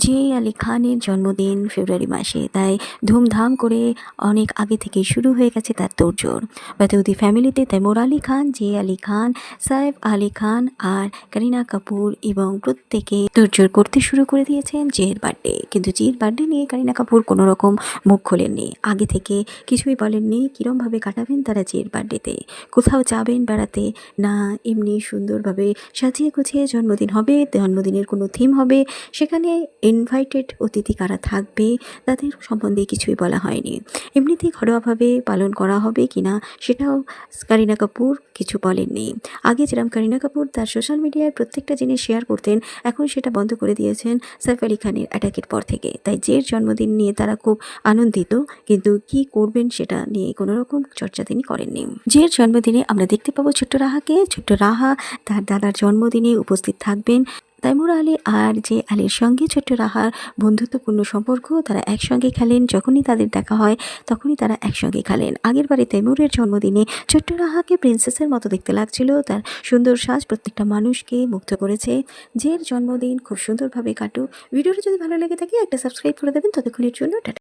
যে আলী খানের জন্মদিন ফেব্রুয়ারি মাসে, তাই ধুমধাম করে অনেক আগে থেকে শুরু হয়ে গেছে তার তোড়জোড় বাদউদি ফ্যামিলিতে। তৈমুর আলী খান, জে আলী খান, সাইফ আলী খান আর করিনা কাপুর এবং প্রত্যেকে তোড়জোড় করতে শুরু করে দিয়েছেন জের বার্থডে। কিন্তু জের বার্থডে নিয়ে করিনা কাপুর কোনো রকম মুখ খোলেননি, আগে থেকে কিছুই বলেননি কীরমভাবে কাটাবেন তারা জের বার্থডেতে। কোথাও যাবেন বেড়াতে না, এমনি সুন্দরভাবে সাজিয়ে গুছিয়ে জন্মদিন হবে, জন্মদিনের কোনো থিম হবে, সেখানে ইনভাইটেড অতিথি কারা থাকবে তাদের সম্বন্ধে কিছুই বলা হয়নি। এমনিতেই ঘরোয়াভাবে পালন করা হবে কিনা সেটাও করিনা কাপুর কিছু বলেননি। আগে যেরকম করিনা কাপুর তার সোশ্যাল মিডিয়ায় প্রত্যেকটা জিনিস শেয়ার করতেন, এখন সেটা বন্ধ করে দিয়েছেন সাইফ আলী খানের অ্যাটাকের পর থেকে। তাই জের জন্মদিন নিয়ে তারা খুব আনন্দিত, কিন্তু কি করবেন সেটা নিয়ে কোনো রকম চর্চা তিনি করেননি। জের জন্মদিনে আমরা দেখতে পাবো ছোট্ট রাহাকে। ছোট্ট রাহা তার দাদার জন্মদিনে উপস্থিত থাকবেন। তৈমুর আলী আর জে আলীর সঙ্গে ছোট্ট রাহার বন্ধুত্বপূর্ণ সম্পর্ক, তারা একসঙ্গে খেলেন, যখনই তাদের দেখা হয় তখনই তারা একসঙ্গে খেলেন। আগের বারে তৈমুরের জন্মদিনে ছোট্ট রাহাকে প্রিন্সেসের মতো দেখতে লাগছিল, তার সুন্দর সাজ প্রত্যেকটা মানুষকে মুগ্ধ করেছে। জের জন্মদিন খুব সুন্দরভাবে কাটুক। ভিডিওটা যদি ভালো লেগে থাকে একটা সাবস্ক্রাইব করে দেবেন। ততক্ষণের জন্য টাটা।